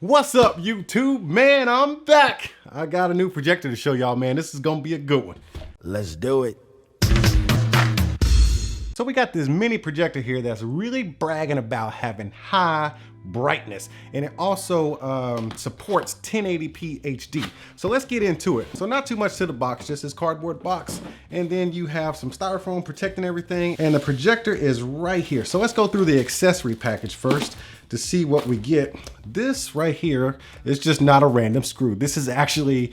What's up, YouTube? Man, I'm back. I got a new projector to show y'all, man. This is gonna be a good one. Let's do it. So we got this mini projector here that's really bragging about having high brightness, and it also supports 1080p HD. So let's get into it. So not too much to the box, just this cardboard box, and then you have some styrofoam protecting everything, and the projector is right here. So let's go through the accessory package first to see what we get. This right here is just not a random screw. This is actually,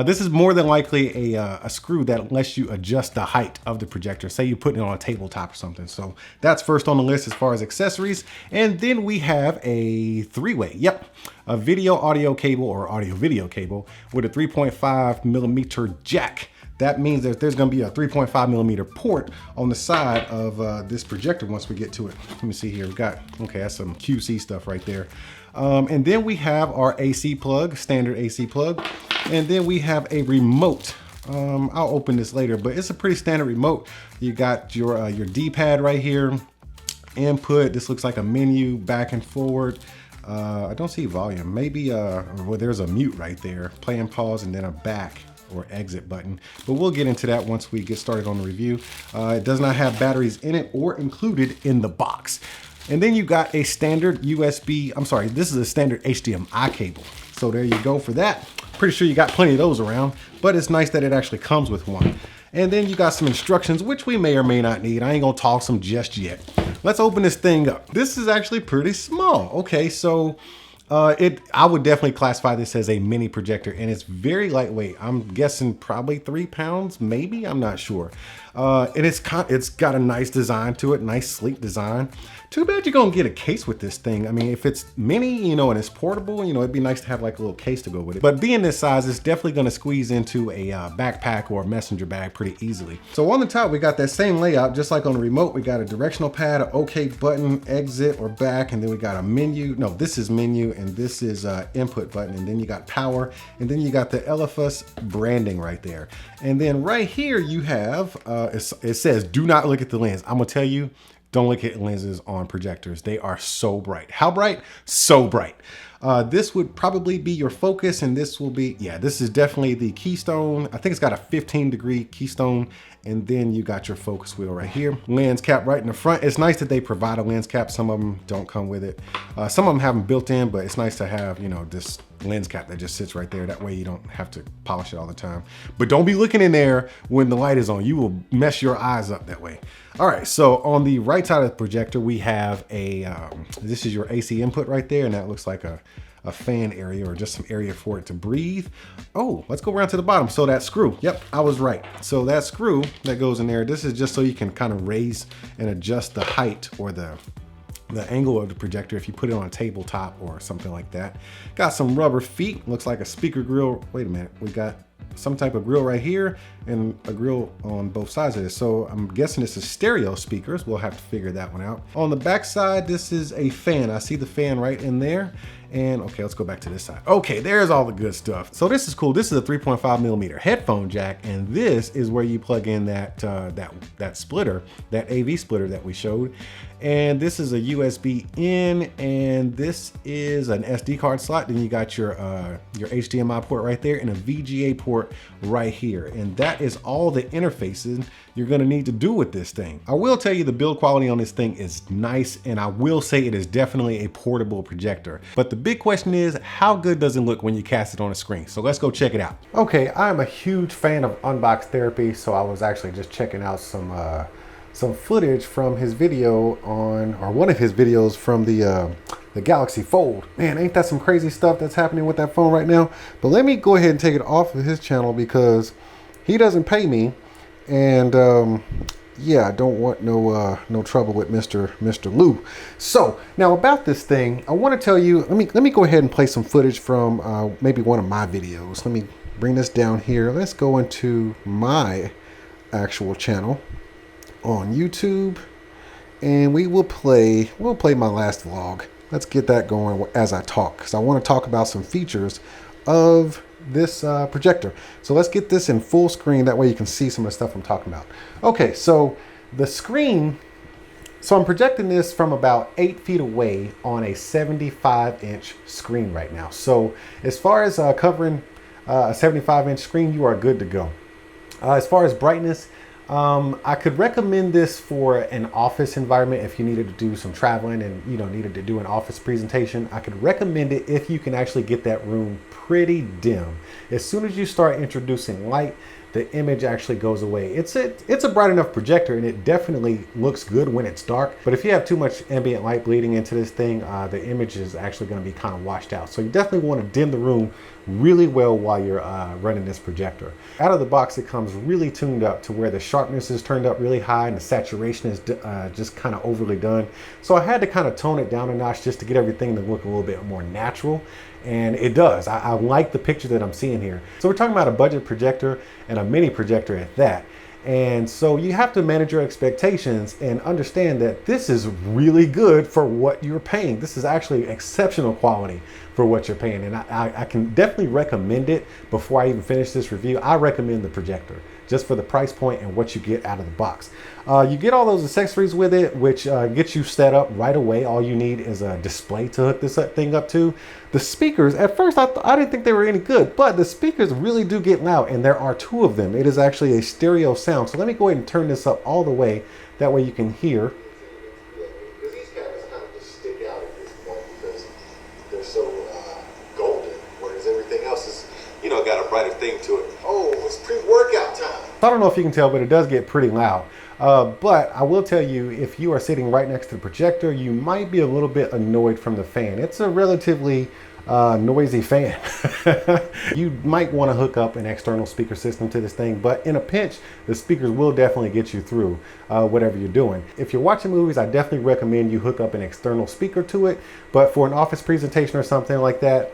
this is more than likely a screw that lets you adjust the height of the projector. Say you put it on a tabletop or something. So that's first on the list as far as accessories. And then we have a three-way, a video audio cable or audio video cable with a 3.5 millimeter jack. That means that there's gonna be a 3.5 millimeter port on the side of this projector once we get to it. Let me see here, we got, okay, that's some QC stuff right there. And then we have our AC plug, standard AC plug. And then we have a remote. I'll open this later, but it's a pretty standard remote. You got your D-pad right here, input. This looks like a menu, back and forward. I don't see volume. Maybe, well, there's a mute right there, play and pause, and then a back or exit button, but we'll get into that once we get started on the review. It does not have batteries in it or included in the box. And then you got a standard USB, I'm sorry, this is a standard HDMI cable. So there you go for that. Pretty sure you got plenty of those around, but it's nice that it actually comes with one. And then you got some instructions, which we may or may not need. I ain't gonna toss them just yet. Let's open this thing up. This is actually pretty small. Okay, so I would definitely classify this as a mini projector, and it's very lightweight. I'm guessing probably 3 pounds, maybe, I'm not sure. And it's got a nice design to it, nice sleek design. Too bad you're gonna get a case with this thing. I mean, if it's mini, you know, and it's portable, you know, it'd be nice to have like a little case to go with it. But being this size, it's definitely gonna squeeze into a backpack or a messenger bag pretty easily. So on the top, we got that same layout, just like on the remote. We got a directional pad, an OK button, exit or back, and then we got a menu. No, this is menu, and this is input button, and then you got power, and then you got the ELEPHAS branding right there. And then right here you have, it says, do not look at the lens. I'm gonna tell you, don't look at lenses on projectors. They are so bright. How bright? So bright. This would probably be your focus, and this will be, yeah, this is definitely the Keystone. I think it's got a 15-degree Keystone, and then you got your focus wheel right here. Lens cap right in the front. It's nice that they provide a lens cap. Some of them don't come with it. Some of them have them built in, but it's nice to have, you know, this lens cap that just sits right there. That way you don't have to polish it all the time. But don't be looking in there when the light is on. You will mess your eyes up that way. All right, so on the right side of the projector, we have a, this is your AC input right there, and that looks like a fan area or just some area for it to breathe. Oh, let's go around to the bottom. So that screw, yep, I was right. So that screw that goes in there, this is just so you can kind of raise and adjust the height or the angle of the projector if you put it on a tabletop or something like that. Got some rubber feet, looks like a speaker grill. Wait a minute, we got some type of grill right here and a grill on both sides of this. So I'm guessing this is stereo speakers. We'll have to figure that one out. On the back side, this is a fan. I see the fan right in there. And okay, let's go back to this side. Okay, there's all the good stuff. So this is cool. This is a 3.5 millimeter headphone jack, and this is where you plug in that splitter, that AV splitter that we showed. And this is a USB in, and this is an SD card slot. Then you got your HDMI port right there and a VGA port right here. And that is all the interfaces you're gonna need to do with this thing. I will tell you the build quality on this thing is nice, and I will say it is definitely a portable projector. But the big question is, how good does it look when you cast it on a screen? So let's go check it out. Okay, I'm a huge fan of Unbox Therapy, so I was actually just checking out some footage from his video on, or one of his videos from the Galaxy Fold. Man, ain't that some crazy stuff that's happening with that phone right now? But let me go ahead and take it off of his channel because he doesn't pay me, and yeah, I don't want no trouble with Mr. Lou. So now about this thing, I want to tell you. Let me go ahead and play some footage from maybe one of my videos. Let me bring this down here. Let's go into my actual channel on YouTube, and we'll play my last vlog. Let's get that going as I talk, because I want to talk about some features of this projector. So let's get this in full screen, that way you can see some of the stuff I'm talking about. Okay, so the screen So I'm projecting this from about 8 feet away on a 75-inch screen right now. So as far as covering a 75-inch screen, you are good to go. As far as brightness, I could recommend this for an office environment if you needed to do some traveling and needed to do an office presentation. I could recommend it if you can actually get that room pretty dim. As soon as you start introducing light, the image actually goes away. It's a bright enough projector, and it definitely looks good when it's dark. But if you have too much ambient light bleeding into this thing, the image is actually going to be kind of washed out. So you definitely want to dim the room really well while you're running this projector. Out of the box, it comes really tuned up to where the sharpness is turned up really high and the saturation is just kind of overly done. So I had to kind of tone it down a notch just to get everything to look a little bit more natural. And it does. I like the picture that I'm seeing here. So we're talking about a budget projector and a mini projector at that. And so you have to manage your expectations and understand that this is really good for what you're paying. This is actually exceptional quality for what you're paying. And I can definitely recommend it. Before I even finish this review, I recommend the projector just for the price point and what you get out of the box. You get all those accessories with it, which gets you set up right away. All you need is a display to hook this thing up to. The speakers, at first I didn't think they were any good, but the speakers really do get loud, and there are 2 of them. It is actually a stereo sound. So let me go ahead and turn this up all the way. That way you can hear. Because these cameras kind of just stick out at this point because they're so golden, whereas everything else is, got a brighter thing to it. Oh, it's pre-workout time. I don't know if you can tell, but it does get pretty loud. But I will tell you, if you are sitting right next to the projector, you might be a little bit annoyed from the fan. It's a relatively noisy fan. You might want to hook up an external speaker system to this thing, but in a pinch, the speakers will definitely get you through whatever you're doing. If you're watching movies, I definitely recommend you hook up an external speaker to it. But for an office presentation or something like that,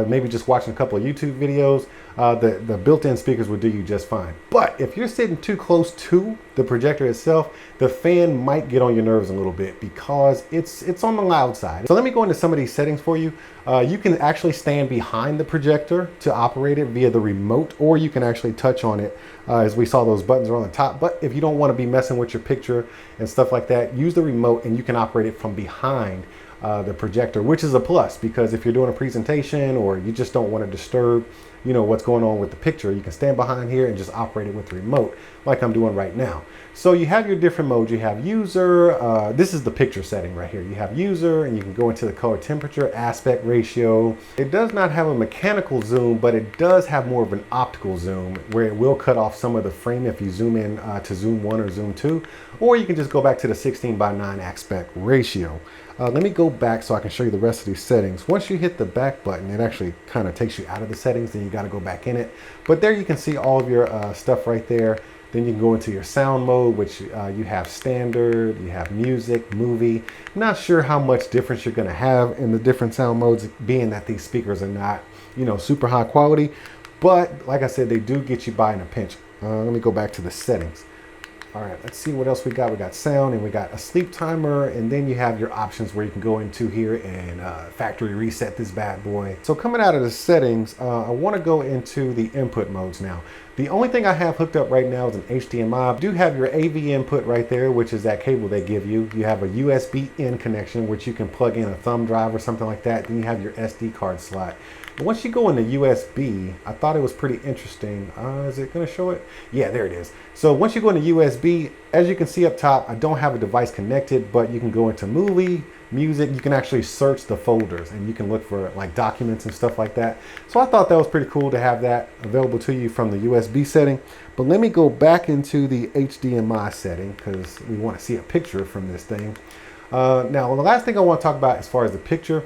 maybe just watching a couple of YouTube videos, the built-in speakers will do you just fine. But if you're sitting too close to the projector itself, the fan might get on your nerves a little bit because it's on the loud side. So let me go into some of these settings for you. You can actually stand behind the projector to operate it via the remote, or you can actually touch on it. As we saw, those buttons are on the top. But if you don't want to be messing with your picture and stuff like that, use the remote and you can operate it from behind the projector, which is a plus, because if you're doing a presentation or you just don't want to disturb what's going on with the picture, you can stand behind here and just operate it with the remote like I'm doing right now. So you have your different modes. You have user, this is the picture setting right here. You have user, and you can go into the color temperature, aspect ratio. It does not have a mechanical zoom, but it does have more of an optical zoom where it will cut off some of the frame if you zoom in to zoom 1 or zoom 2, or you can just go back to the 16:9 aspect ratio. Let me go back so I can show you the rest of these settings. Once you hit the back button, it actually kind of takes you out of the settings, then you got to go back in it. But there you can see all of your stuff right there. Then you can go into your sound mode, which you have standard, you have music, movie. Not sure how much difference you're going to have in the different sound modes, being that these speakers are not, super high quality. But like I said, they do get you by in a pinch. Let me go back to the settings. All right, let's see what else we got. We got sound, and we got a sleep timer, and then you have your options where you can go into here and factory reset this bad boy. So coming out of the settings, I want to go into the input modes now. The only thing I have hooked up right now is an HDMI. You do have your AV input right there, which is that cable they give you. You have a USB-in connection, which you can plug in a thumb drive or something like that. Then you have your SD card slot. Once you go into USB, I thought it was pretty interesting. Is it going to show it? Yeah, there it is. So once you go into USB, as you can see up top, I don't have a device connected, but you can go into movie, music. You can actually search the folders and you can look for like documents and stuff like that. So I thought that was pretty cool to have that available to you from the USB setting. But let me go back into the HDMI setting because we want to see a picture from this thing. Now, the last thing I want to talk about as far as the picture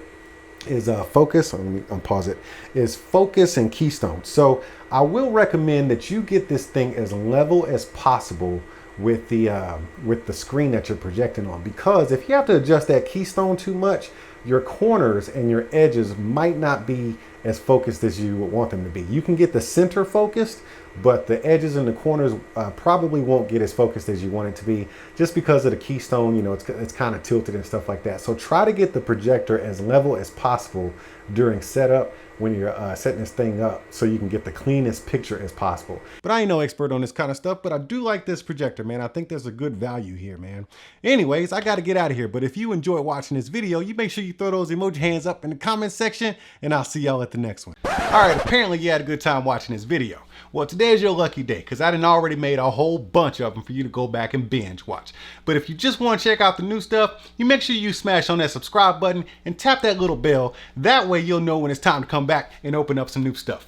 is focus. Let me unpause it. Is focus and Keystone. So I will recommend that you get this thing as level as possible with the screen that you're projecting on, because if you have to adjust that Keystone too much, your corners and your edges might not be as focused as you would want them to be. You can get the center focused, but the edges and the corners probably won't get as focused as you want it to be, just because of the Keystone. It's kind of tilted and stuff like that. So try to get the projector as level as possible during setup when you're setting this thing up so you can get the cleanest picture as possible. But I ain't no expert on this kind of stuff, but I do like this projector, man. I think there's a good value here, man. Anyways, I gotta get out of here, but if you enjoyed watching this video, you make sure you throw those emoji hands up in the comment section, and I'll see y'all at the next one. All right, apparently you had a good time watching this video. Well, today is your lucky day, because I done already made a whole bunch of them for you to go back and binge watch. But if you just want to check out the new stuff, you make sure you smash on that subscribe button and tap that little bell. That way you'll know when it's time to come back and open up some new stuff.